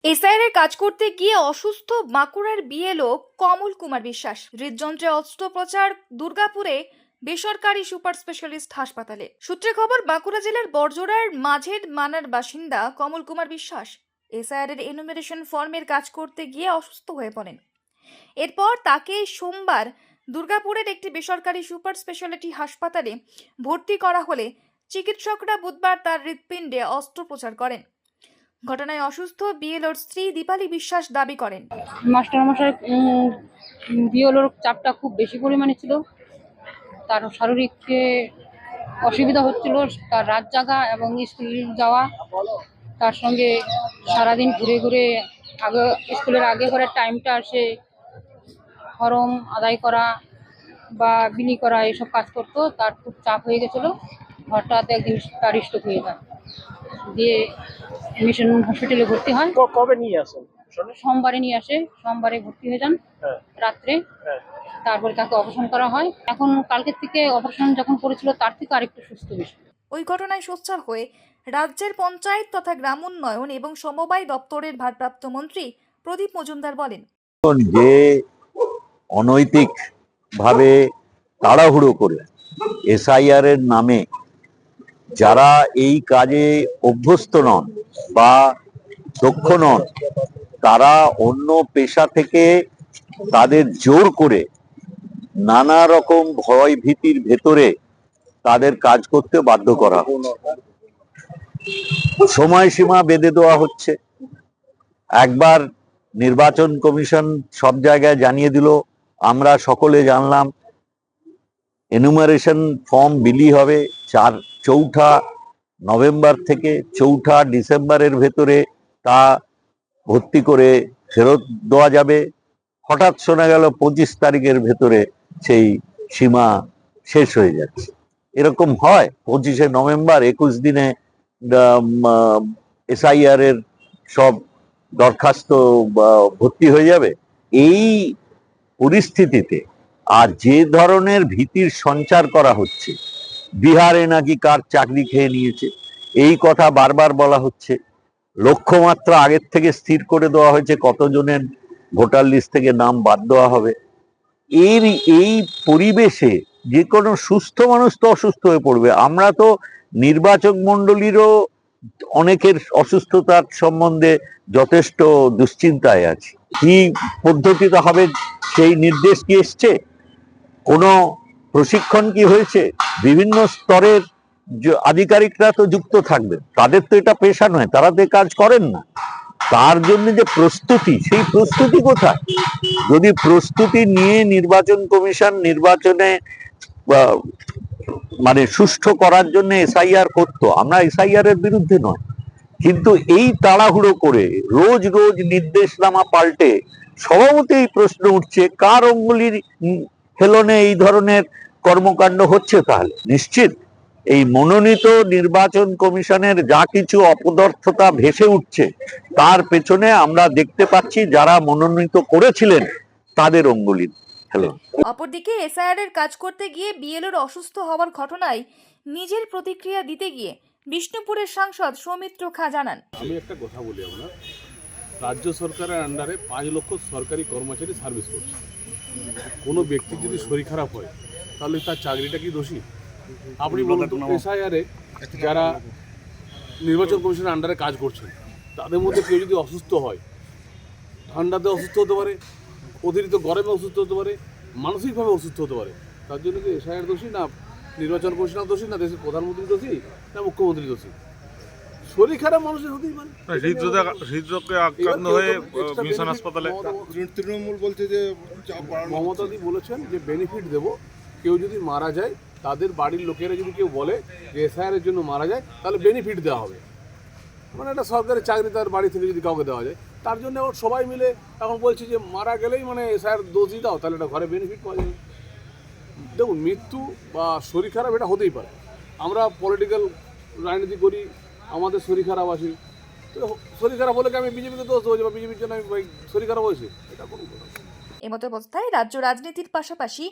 SIR এর কাজ করতে গিয়ে অসুস্থ বাঁকুড়ার বিএলও কমল কুমার বিশ্বাস। হৃদযন্ত্রে অস্ত্রোপচার দুর্গাপুরে বেসরকারি সুপার স্পেশালিস্ট হাসপাতালে। সূত্রে খবর, বাঁকুড়া জেলার বড়জোড়ার মাঝের মানার বাসিন্দা কমল কুমার বিশ্বাস এসআইআর এর এনুমেরেশন ফর্মের কাজ করতে গিয়ে অসুস্থ হয়ে পড়েন। এরপর তাকে সোমবার দুর্গাপুরের একটি বেসরকারি সুপার স্পেশালিটি হাসপাতালে ভর্তি করা হলে চিকিৎসকরা বুধবার তার হৃৎপিণ্ডে অস্ত্রোপচার করেন। ঘটনায় অসুস্থ বিএলওর স্ত্রী দীপালি বিশ্বাস দাবি করেন, মাস্টারমশাই বিএলওর চাপটা খুব বেশি পরিমাণে ছিল। তার শারীরিক অসুবিধা হচ্ছিল, তার রাত জাগা এবং স্কুল যাওয়া, তার সঙ্গে সারাদিন ঘুরে ঘুরে স্কুলের আগে করে টাইমটা সে ফর্ম আদায় করা বা বিলি করা এসব কাজ করতো। তার খুব চাপ হয়ে গেছিলো। হঠাৎ একদিন তার স্ট্রোক হয়ে যায়, দিয়ে মিশন হসপিটালে ভর্তি হয়। কবে নিয়ে আসেন? সোমবারে নিয়ে আসে, সোমবারে ভর্তি হয়ে যান রাত্রে। তারপরে তাকে অপারেশন করা হয়। এখন কালকের থেকে অপারেশন যখন করেছিল তার থেকে আরেকটু সুস্থ বেশি। ওই ঘটনায় সোচ্চার হয়ে রাজ্যের পঞ্চায়েত তথা গ্রাম উন্নয়ন এবং সমবায় দপ্তরের ভারপ্রাপ্ত মন্ত্রী প্রদীপ মজুমদার বলেন, যে অনৈতিক ভাবে তাড়াহুড়ো করে এসআইআর এর নামে যারা এই কাজে অভ্যস্ত নন বা দক্ষ নন, তারা অন্য পেশা থেকে তাদের জোর করে নানা রকম ভয় ভীতির ভেতরে তাদের কাজ করতে বাধ্য করা হচ্ছে। সময়সীমা বেঁধে দেওয়া হচ্ছে। একবার নির্বাচন কমিশন সব জায়গায় জানিয়ে দিল, আমরা সকলে জানলাম, এনুমারেশন ফর্ম বিলি হবে 4 নভেম্বর থেকে 4 ডিসেম্বরের ভেতরে তা ভর্তি করে ফেরত দেওয়া যাবে। হঠাৎ শোনা গেল 25 তারিখের ভেতরে সেই সীমা শেষ হয়ে যাচ্ছে। এরকম হয়? 25শে নভেম্বর 21 দিনে এসআইআর এর সব দরখাস্ত ভর্তি হয়ে যাবে। এই পরিস্থিতিতে আর যে ধরনের ভীতির সঞ্চার করা হচ্ছে, বিহারে নাকি কার চাকরি খেয়ে নিয়েছে, এই কথা বারবার বলা হচ্ছে। লক্ষ্যমাত্রা আগের থেকে স্থির করে দেওয়া হয়েছে কতজনের ভোটার লিস্ট থেকে নাম বাদ দেওয়া হবে। এই পরিবেশে যে কোনো সুস্থ মানুষ তো অসুস্থ হয়ে পড়বে। আমরা তো নির্বাচক মণ্ডলীরও অনেকের অসুস্থতার সম্বন্ধে যথেষ্ট দুশ্চিন্তায় আছি। কি পদ্ধতিতে হবে সেই নির্দেশ কি এসছে? কোনো প্রশিক্ষণ কি হয়েছে? বিভিন্ন স্তরের আধিকারিকরা তো যুক্ত থাকবেন, তাদের তো এটা পেশা নয়, তারা তো কাজ করেন না। তার জন্য যে প্রস্তুতি, সেই প্রস্তুতি কোথায়? যদি প্রস্তুতি নিয়ে নির্বাচন কমিশন নির্বাচনে মানে সুষ্ঠু করার জন্য এসআইআর করতো, আমরা এসআইআর এর বিরুদ্ধে নয়, কিন্তু এই তাড়াহুড়ো করে রোজ রোজ নির্দেশনামা পাল্টে স্বভাবতই প্রশ্ন উঠছে, কার অঙ্গুলির হেলনে এই ধরনের কর্মকাণ্ড হচ্ছে? তাহলে নিশ্চিত এই মনোনীত নির্বাচন কমিশনের যা কিছু অপদার্থতা ভেসে উঠছে, তার পেছনে আমরা দেখতে পাচ্ছি যারা মনোনীত করেছিলেন তাদের অঙ্গুলির হেলন। অপরদিকে এসআইআর এর কাজ করতে গিয়ে বিএলওর অসুস্থ হওয়ার ঘটনায় নিজের প্রতিক্রিয়া দিতে গিয়ে বিষ্ণুপুরের সাংসদ সৌমিত্র খা জানান, আমি একটা কথা বলি, আমরা রাজ্য সরকারের আন্ডারে 5 লক্ষ সরকারি কর্মচারী সার্ভিস করছে। কোনো ব্যক্তি যদি শরীর খারাপ হয় তাহলে তার চাকরিটা কি দোষী? আপনি বলুন তো, এসআইআরে যারা নির্বাচন কমিশনের আন্ডারে কাজ করছেন তাদের মধ্যে কেউ যদি অসুস্থ হয়, ঠান্ডাতে অসুস্থ হতে পারে, অতিরিক্ত গরমে অসুস্থ হতে পারে, মানসিকভাবে অসুস্থ হতে পারে, তার জন্য কি এসআইআর দোষী, না নির্বাচন কমিশনার দোষী, না দেশের প্রধানমন্ত্রী দোষী, না মুখ্যমন্ত্রী দোষী? শরীর খারাপ মানুষের হতেই পারে। হৃদরোগে আক্রান্ত হয়ে মিশন হাসপাতালে তৃণমূল বলছে যে মমতাদি বলেছেন যে বেনিফিট দেব, কেউ যদি মারা যায় তাদের বাড়ির লোকেরা যদি কেউ বলে যে এসআইআর এর জন্য মারা যায় তাহলে বেনিফিট দেওয়া হবে। মানে একটা সরকারি চাকরি তার বাড়ি থেকে যদি কাউকে দেওয়া যায়, তার জন্য এখন সবাই মিলে এখন বলছে যে মারা গেলেই মানে এসআইআর দোষী দাও, তাহলে একটা ঘরে বেনিফিট পাওয়া যাবে। দেখুন, মৃত্যু বা শরীর খারাপ এটা হতেই পারে। আমরা পলিটিক্যাল রাজনীতি করি, আমাদের শরীর খারাপ আছে, তো শরীর খারাপ হলে কি আমি বিজেপিকে দোষ দেবো বা বিজেপির জন্য আমি শরীর খারাপ হয়েছে? এটা কোনো কথা না। এমতো অবস্থায় রাজ্য রাজনীতির পাশাপাশি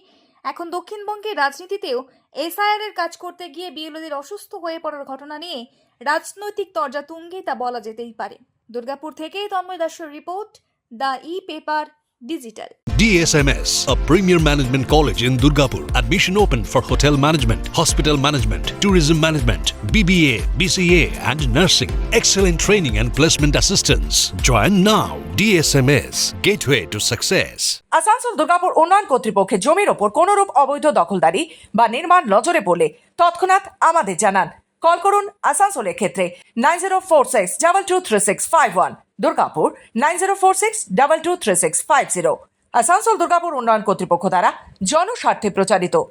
এখন দক্ষিণবঙ্গের রাজনীতিতেও এসআইআর এর কাজ করতে গিয়ে বিএলওদের অসুস্থ হয়ে পড়ার ঘটনা নিয়ে রাজনৈতিক তরজা তুঙ্গে তা বলা যেতেই পারে। দুর্গাপুর থেকে তন্ময় দাসের report, the paper digital. DSMS, a premier management college in Durgapur. Admission open for hotel management, hospital management, tourism management, BBA, BCA and nursing. Excellent training and placement assistance. Join now. DSMS, gateway to success. Asansol Durgapur উন্নয়ন কর্তৃপক্ষের জমির ওপর কোনরূপ অবৈধ দখলদারি বা নির্মাণ নজরে পড়লে তৎক্ষণাৎ আমাদের জানান। কল করুন আসানসোলের ক্ষেত্রে 9046223651, দুর্গাপুর 9046223650। আসানসোল দুর্গাপুর উন্নয়ন কর্তৃপক্ষ দ্বারা জনস্বার্থে প্রচারিত।